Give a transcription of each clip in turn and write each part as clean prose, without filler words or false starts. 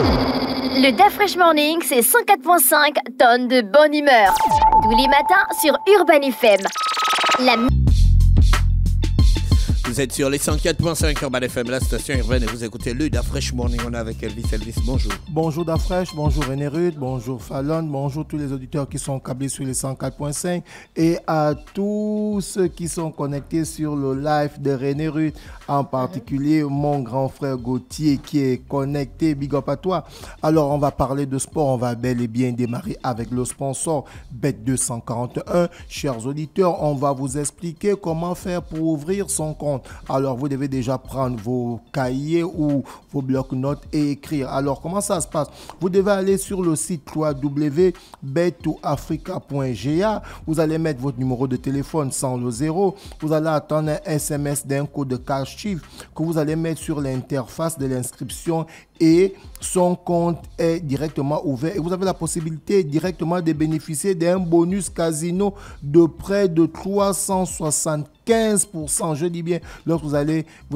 Le DAF Fresh Morning, c'est 104.5 tonnes de bonne humeur. Tous les matins sur Urban FM. Vous êtes sur les 104.5 Urban FM, la station urbaine, et vous écoutez le DAF Fresh Morning. On est avec Elvis. Elvis, bonjour. Bonjour DAF Fresh, bonjour René Ruth, bonjour Fallon, bonjour tous les auditeurs qui sont câblés sur les 104.5 et à tous ceux qui sont connectés sur le live de René Ruth, en particulier mon grand frère Gauthier qui est connecté. Big up à toi. Alors, on va parler de sport, on va bel et bien démarrer avec le sponsor Bet241. Chers auditeurs, on va vous expliquer comment faire pour ouvrir son compte. Alors, vous devez déjà prendre vos cahiers ou vos blocs-notes et écrire. Alors, comment ça se passe? Vous devez aller sur le site www.bet2africa.ga. Vous allez mettre votre numéro de téléphone sans le 0. Vous allez attendre un SMS d'un code de cash chiffre que vous allez mettre sur l'interface de l'inscription et son compte est directement ouvert et vous avez la possibilité directement de bénéficier d'un bonus casino de près de 375%. Je dis bien, lorsque vous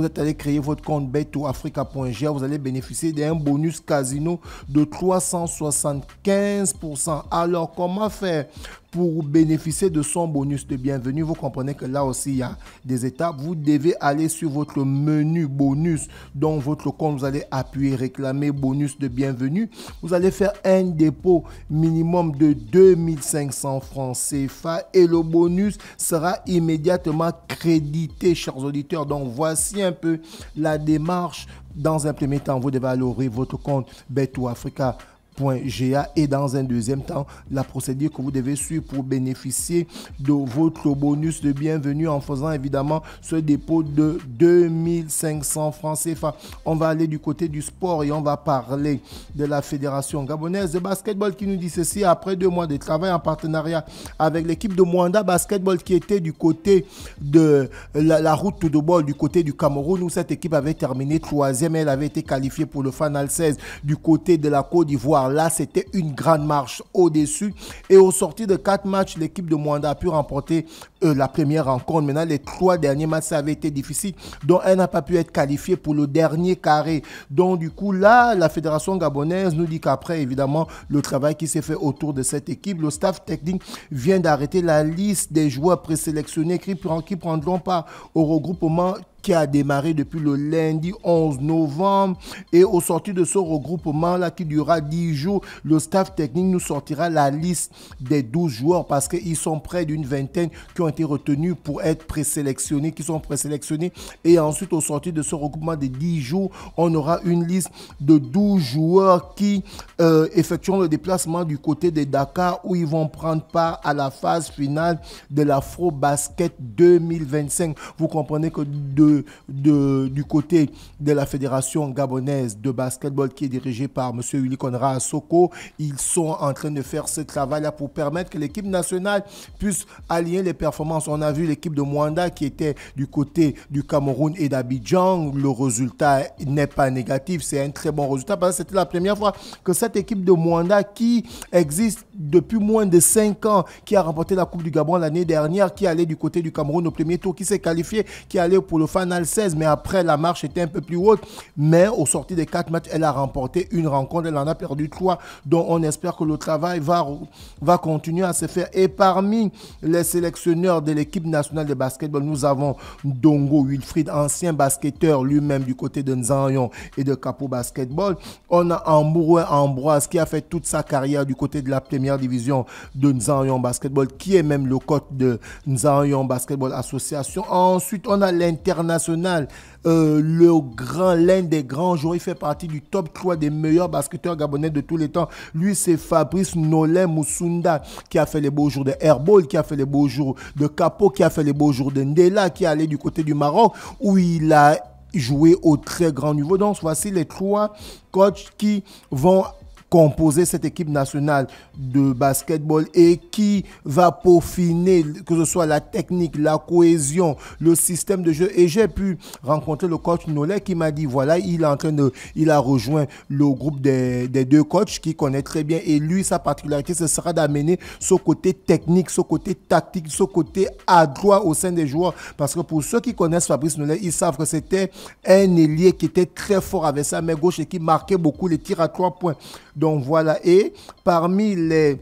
êtes allé créer votre compte bet2africa.ga, vous allez bénéficier d'un bonus casino de 375%. Alors, comment faire pour bénéficier de son bonus de bienvenue? Vous comprenez que là aussi, il y a des étapes. Vous devez aller sur votre menu bonus dans votre compte. Vous allez appuyer réclamer bonus de bienvenue. Vous allez faire un dépôt minimum de 2500 francs CFA et le bonus sera immédiatement crédité, chers auditeurs. Donc, voici un peu la démarche. Dans un premier temps, vous devez aller ouvrir votre compte Bet2Africa.ga et dans un deuxième temps, la procédure que vous devez suivre pour bénéficier de votre bonus de bienvenue en faisant évidemment ce dépôt de 2500 francs CFA. On va aller du côté du sport et on va parler de la Fédération gabonaise de basketball qui nous dit ceci: après 2 mois de travail en partenariat avec l'équipe de Mwanda Basketball qui était du côté de la route to the ball du côté du Cameroun où cette équipe avait terminé 3e, elle avait été qualifiée pour le Final 16 du côté de la Côte d'Ivoire. Là, c'était une grande marche au-dessus. Et au sortir de 4 matchs, l'équipe de Mwanda a pu remporter la première rencontre. Maintenant, les 3 derniers matchs, ça avait été difficile. Donc, elle n'a pas pu être qualifiée pour le dernier carré. Donc, du coup, là, la Fédération gabonaise nous dit qu'après, évidemment, le travail qui s'est fait autour de cette équipe, le staff technique vient d'arrêter la liste des joueurs présélectionnés qui prendront part au regroupement qui a démarré depuis le lundi 11 novembre. Et au sortir de ce regroupement-là qui durera 10 jours, le staff technique nous sortira la liste des 12 joueurs parce qu'ils sont près d'une vingtaine qui ont été retenus pour être présélectionnés, qui sont présélectionnés. Et ensuite, au sortir de ce regroupement de 10 jours, on aura une liste de 12 joueurs qui effectueront le déplacement du côté de Dakar où ils vont prendre part à la phase finale de l'Afro Basket 2025. Vous comprenez que du côté de la Fédération gabonaise de basketball qui est dirigée par M. Willy Konra Soko, ils sont en train de faire ce travail-là pour permettre que l'équipe nationale puisse aligner les performances. On a vu l'équipe de Mwanda qui était du côté du Cameroun et d'Abidjan. Le résultat n'est pas négatif, c'est un très bon résultat parce que c'était la première fois que cette équipe de Mwanda qui existe depuis moins de 5 ans, qui a remporté la Coupe du Gabon l'année dernière, qui allait du côté du Cameroun au premier tour, qui s'est qualifié, qui allait pour le Final 16, mais après la marche était un peu plus haute. Mais au sortir des 4 matchs, elle a remporté une rencontre, elle en a perdu 3. Donc on espère que le travail va continuer à se faire. Et parmi les sélectionneurs de l'équipe nationale de basketball, nous avons Dongo Wilfried, ancien basketteur lui-même du côté de Nzanyon et de Capo Basketball. On a Ambrouin Ambroise qui a fait toute sa carrière du côté de la première division de Nzanyon Basketball, qui est même le coach de Nzanyon Basketball Association. Ensuite, on a l'international, l'un des grands joueurs, il fait partie du top 3 des meilleurs basketteurs gabonais de tous les temps. Lui, c'est Fabrice Nolin Moussunda qui a fait les beaux jours de Airball, qui a fait les beaux jours de Capo, qui a fait les beaux jours de Ndela, qui est allé du côté du Maroc où il a joué au très grand niveau. Donc, voici les 3 coachs qui vont composer cette équipe nationale de basketball et qui va peaufiner, que ce soit la technique, la cohésion, le système de jeu. Et j'ai pu rencontrer le coach Nollet qui m'a dit, voilà, il a rejoint le groupe des deux coachs qui connaît très bien. Et lui, sa particularité, ce sera d'amener ce côté technique, ce côté tactique, ce côté adroit au sein des joueurs. Parce que pour ceux qui connaissent Fabrice Nollet, ils savent que c'était un ailier qui était très fort avec sa main gauche et qui marquait beaucoup les tirs à 3 points. Donc voilà, et parmi les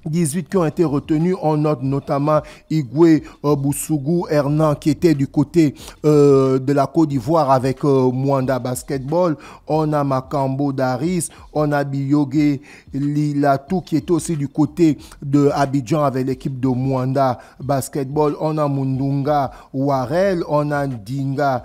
18 qui ont été retenus, on note notamment Igwe Boussougou Hernan qui était du côté de la Côte d'Ivoire avec Mwanda Basketball. On a Makambo Daris, on a Biyoge Lilatou qui était aussi du côté de Abidjan avec l'équipe de Mwanda Basketball. On a Mundunga Warel, on a Dinga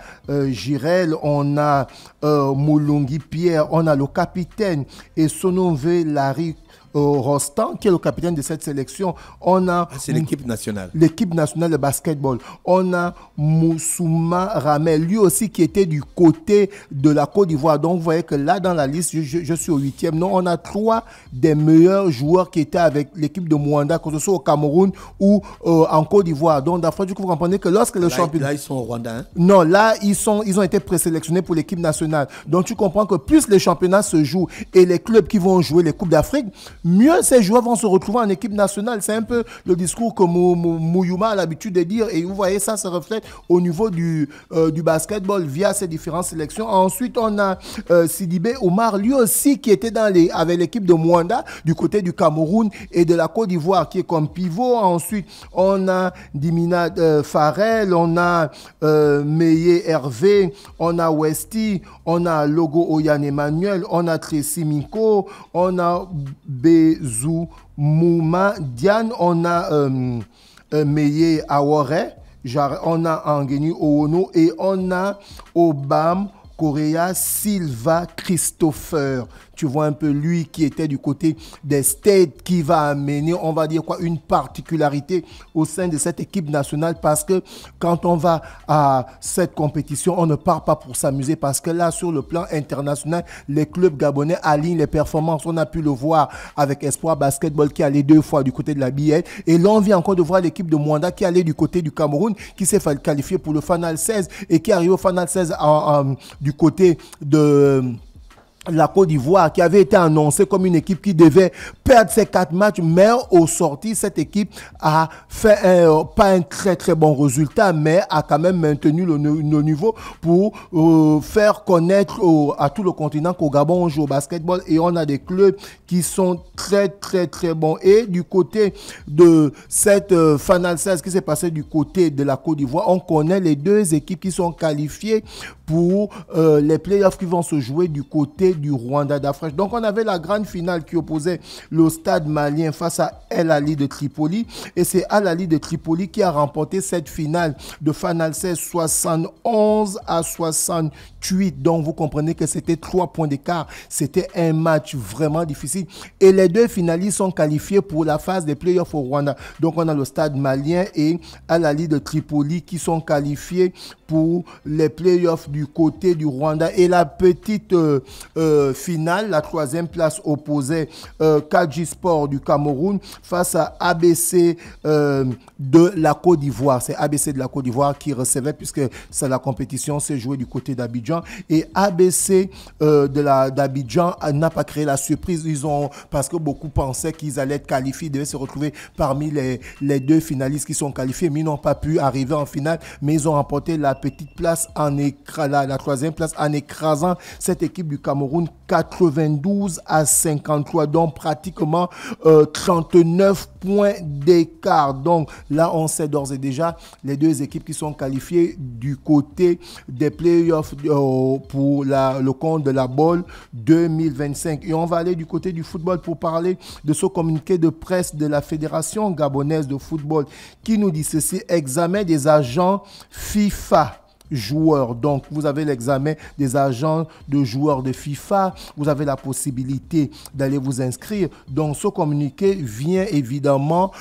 Jirel, on a Moulungi Pierre, on a le capitaine et Sonové Larry Rostand, qui est le capitaine de cette sélection. On a c'est l'équipe nationale. L'équipe nationale de basketball. On a Moussouma Ramel, lui aussi qui était du côté de la Côte d'Ivoire. Donc, vous voyez que là, dans la liste, je suis au 8e. Non, on a 3 des meilleurs joueurs qui étaient avec l'équipe de Mwanda, que ce soit au Cameroun ou en Côte d'Ivoire. Donc, d'après, vous comprenez que lorsque le championnat... Là, ils sont au Rwanda, hein? Non, là, ils ont été présélectionnés pour l'équipe nationale. Donc, tu comprends que plus les championnats se jouent et les clubs qui vont jouer les Coupes d'Afrique, mieux ces joueurs vont se retrouver en équipe nationale. C'est un peu le discours que Mouyouma a l'habitude de dire. Et vous voyez, ça se reflète au niveau du basketball via ces différentes sélections. Ensuite, on a Sidibé Omar, lui aussi, qui était avec l'équipe de Mwanda, du côté du Cameroun et de la Côte d'Ivoire, qui est comme pivot. Ensuite, on a Dimina Farel, on a Meye Hervé, on a Westy, on a Logo Oyan Emmanuel, on a Tracy Minko, on a Bezou Mouma Diane, on a Meye Awore, on a Angeni Oono et on a Obam Correa Silva Christopher. Tu vois un peu lui qui était du côté des States, qui va amener, on va dire quoi, une particularité au sein de cette équipe nationale, parce que quand on va à cette compétition, on ne part pas pour s'amuser, parce que là, sur le plan international, les clubs gabonais alignent les performances. On a pu le voir avec Espoir Basketball qui allait 2 fois du côté de la BL, et là on vient encore de voir l'équipe de Mwanda qui allait du côté du Cameroun, qui s'est qualifié pour le Final 16 et qui arrive au Final 16 du côté de la Côte d'Ivoire, qui avait été annoncée comme une équipe qui devait perdre ses 4 matchs, mais au sorti, cette équipe a fait pas un très très bon résultat, mais a quand même maintenu le niveau pour faire connaître à tout le continent qu'au Gabon on joue au basketball et on a des clubs qui sont très très très bons. Et du côté de cette Final 16 qui s'est passée du côté de la Côte d'Ivoire, on connaît les 2 équipes qui sont qualifiées pour les playoffs qui vont se jouer du côté du Rwanda d'Afrique. Donc on avait la grande finale qui opposait le Stade Malien face à El Ali de Tripoli, et c'est El Ali de Tripoli qui a remporté cette finale de Final 16 71-68. Donc vous comprenez que c'était 3 points d'écart. C'était un match vraiment difficile et les 2 finalistes sont qualifiés pour la phase des playoffs au Rwanda. Donc on a le Stade Malien et El Ali de Tripoli qui sont qualifiés pour les playoffs du côté du Rwanda. Et la petite finale, la 3e place opposait Kaji Sport du Cameroun face à ABC de la Côte d'Ivoire. C'est ABC de la Côte d'Ivoire qui recevait, puisque c'est la compétition s'est jouée du côté d'Abidjan. Et ABC d'Abidjan n'a pas créé la surprise. Parce que beaucoup pensaient qu'ils allaient être qualifiés, ils devaient se retrouver parmi les 2 finalistes qui sont qualifiés, mais ils n'ont pas pu arriver en finale. Mais ils ont remporté la petite place la 3e place en écrasant cette équipe du Cameroun 92-53, donc pratiquement 39 points d'écart. Donc là, on sait d'ores et déjà les 2 équipes qui sont qualifiées du côté des playoffs pour le compte de la BOL 2025. Et on va aller du côté du football pour parler de ce communiqué de presse de la Fédération gabonaise de football qui nous dit ceci: examen des agents FIFA joueurs. Donc, vous avez l'examen des agents de joueurs de FIFA. Vous avez la possibilité d'aller vous inscrire. Donc, ce communiqué vient évidemment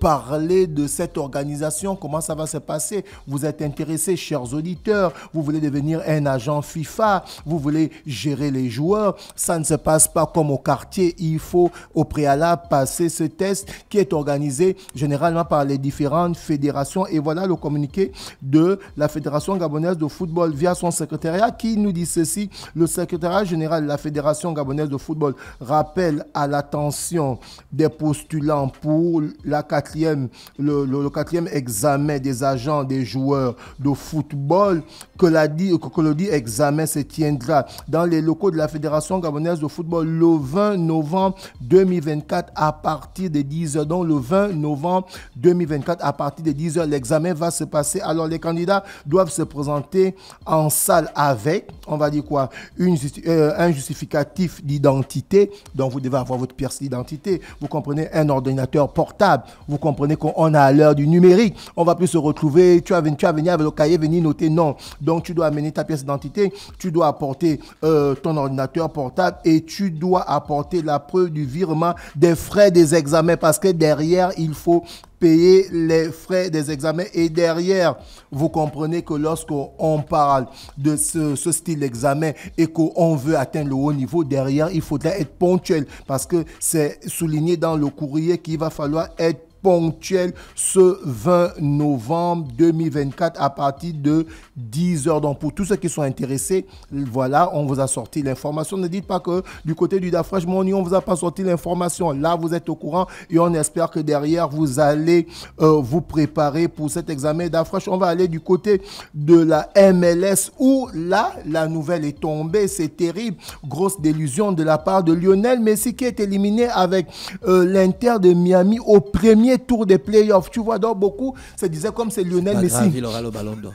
parler de cette organisation. Comment ça va se passer? Vous êtes intéressés, chers auditeurs. Vous voulez devenir un agent FIFA. Vous voulez gérer les joueurs. Ça ne se passe pas comme au quartier. Il faut au préalable passer ce test qui est organisé généralement par les différentes fédérations. Et voilà le communiqué de la Fédération gabonaise de football via son secrétariat qui nous dit ceci. Le secrétariat général de la Fédération gabonaise de football rappelle à l'attention des postulants pour le quatrième examen des agents des joueurs de football que le dit examen se tiendra dans les locaux de la Fédération gabonaise de football le 20 novembre 2024 à partir de 10h. Donc le 20 novembre 2024 à partir de 10h, l'examen va se passer. Alors les candidats doivent se présenter en salle avec, on va dire quoi, un justificatif d'identité. Donc vous devez avoir votre pièce d'identité. Vous comprenez, un ordinateur portable. Vous comprenez qu'on a à l'heure du numérique. On va plus se retrouver. Tu as venu avec le cahier, venir noter. Non. Donc tu dois amener ta pièce d'identité. Tu dois apporter ton ordinateur portable et tu dois apporter la preuve du virement des frais des examens parce que derrière, il faut payer les frais des examens. Et derrière, vous comprenez que lorsqu'on parle de ce style d'examen et qu'on veut atteindre le haut niveau, derrière, il faudrait être ponctuel parce que c'est souligné dans le courrier qu'il va falloir être ponctuel ce 20 novembre 2024 à partir de 10h. Donc, pour tous ceux qui sont intéressés, voilà, on vous a sorti l'information. Ne dites pas que du côté du Dafresh Morning, on ne vous a pas sorti l'information. Là, vous êtes au courant et on espère que derrière, vous allez vous préparer pour cet examen Dafresh. On va aller du côté de la MLS où là, la nouvelle est tombée. C'est terrible. Grosse délusion de la part de Lionel Messi qui est éliminé avec l'Inter de Miami au premier tour des playoffs. Tu vois, donc beaucoup se disaient comme c'est Lionel Messi. Grave, il aura le ballon d'or.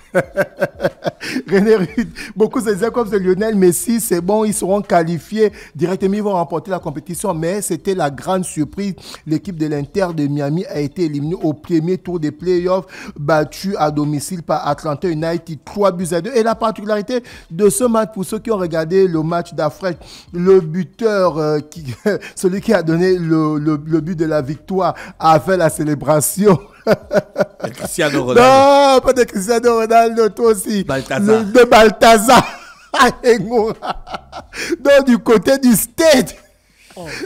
René Rude, beaucoup se disaient comme c'est Lionel Messi, c'est bon, ils seront qualifiés directement, ils vont remporter la compétition. Mais c'était la grande surprise. L'équipe de l'Inter de Miami a été éliminée au premier tour des playoffs, battue à domicile par Atlanta United 3-2. Et la particularité de ce match, pour ceux qui ont regardé le match d'Afrique, le buteur, celui qui a donné le but de la victoire, a fait la célébration. Cristiano Ronaldo. Non, pas de Cristiano Ronaldo, toi aussi. Balthazar. De Balthazar. Donc, du côté du stade.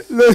Le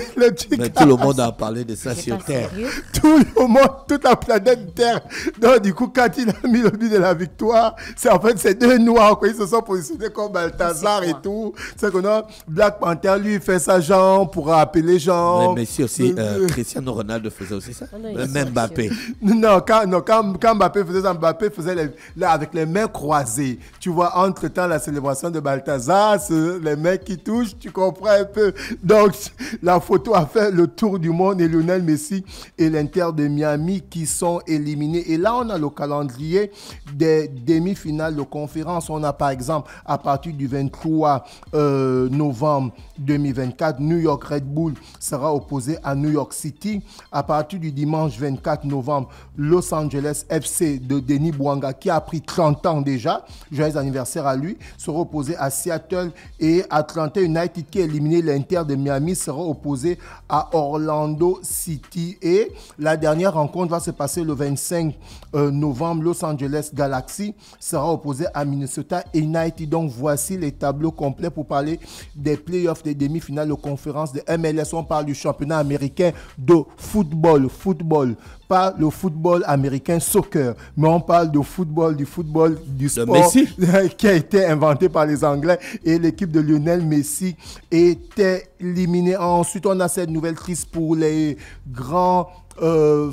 Mais tout le monde a parlé de ça sur Terre. Tout le monde, toute la planète Terre. Donc, du coup, quand il a mis le but de la victoire, c'est en fait ces deux noirs, quoi. Ils se sont positionnés comme Balthazar et tout. C'est que non, Black Panther, lui, il fait sa jambe pour appeler les gens. Mais si aussi, Cristiano Ronaldo faisait aussi ça. Même Mbappé. Non, quand Mbappé faisait ça, Mbappé faisait avec les mains croisées. Tu vois, entre-temps, la célébration de Balthazar, les mains qui touchent, tu comprends un peu. Donc, la photo a fait le tour du monde et Lionel Messi et l'Inter de Miami qui sont éliminés. Et là, on a le calendrier des demi-finales de conférence. On a par exemple, à partir du 23 novembre 2024, New York Red Bull sera opposé à New York City. À partir du dimanche 24 novembre, Los Angeles FC de Denis Bouanga, qui a pris 30 ans déjà, joyeux anniversaire à lui, sera opposé à Seattle et Atlanta United qui a éliminé l'Inter de Miami sera opposé à Orlando City. Et la dernière rencontre va se passer le 25 novembre. Los Angeles Galaxy sera opposé à Minnesota United. Donc voici les tableaux complets pour parler des playoffs, des demi-finales de conférence de MLS. On parle du championnat américain de football. Pas le football américain soccer, mais on parle de football, du sport qui a été inventé par les Anglais et l'équipe de Lionel Messi était éliminée. Ensuite, on a cette nouvelle triste pour les grands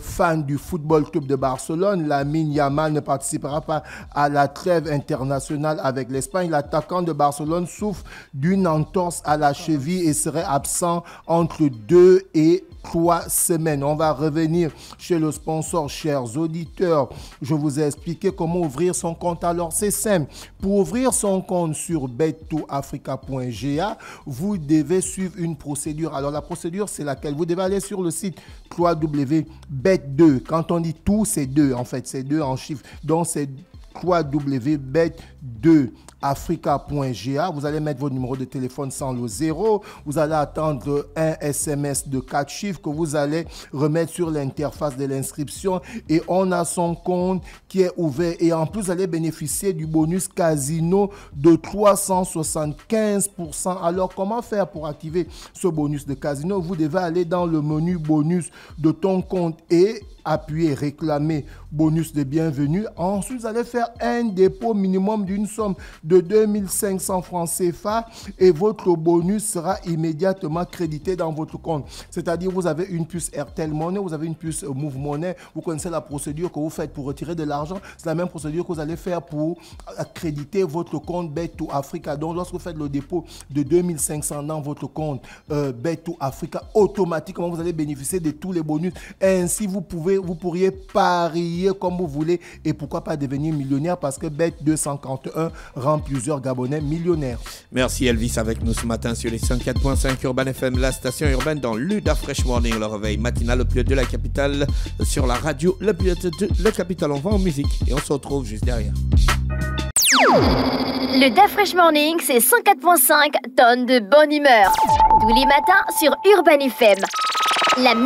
fan du Football Club de Barcelone. Lamine Yamal ne participera pas à la trêve internationale avec l'Espagne. L'attaquant de Barcelone souffre d'une entorse à la cheville et serait absent entre 2 et 3 semaines. On va revenir chez le sponsor, chers auditeurs. Je vous ai expliqué comment ouvrir son compte. Alors, c'est simple. Pour ouvrir son compte sur bet2africa.ga, vous devez suivre une procédure. Alors, la procédure, c'est laquelle? Vous devez aller sur le site www.bet2. Quand on dit tout, c'est 2. En fait, c'est 2 en chiffres. Donc, c'est www.bet2africa.ga. Vous allez mettre votre numéro de téléphone sans le 0. Vous allez attendre un SMS de 4 chiffres que vous allez remettre sur l'interface de l'inscription et on a son compte qui est ouvert et en plus vous allez bénéficier du bonus casino de 375%. Alors comment faire pour activer ce bonus de casino? Vous devez aller dans le menu bonus de ton compte et appuyer réclamer bonus de bienvenue. Ensuite, vous allez faire un dépôt minimum d'une somme de 2500 francs CFA et votre bonus sera immédiatement crédité dans votre compte. C'est-à-dire, vous avez une puce Airtel Money, vous avez une puce Move Money, vous connaissez la procédure que vous faites pour retirer de l'argent. C'est la même procédure que vous allez faire pour accréditer votre compte Bet2Africa. Donc, lorsque vous faites le dépôt de 2500 dans votre compte Bet2Africa, automatiquement, vous allez bénéficier de tous les bonus. Ainsi, vous pourriez parier comme vous voulez et pourquoi pas devenir millionnaire parce que Bet251 rend plusieurs Gabonais millionnaires. Merci Elvis avec nous ce matin sur les 104.5 Urban FM, la station urbaine dans l'Uda Fresh Morning, le réveil matinal le pilote de la capitale sur la radio, le pilote de la capitale. On va en musique et on se retrouve juste derrière. Le Da Fresh Morning, c'est 104.5 tonnes de bonne humeur. Tous les matins sur Urban FM. La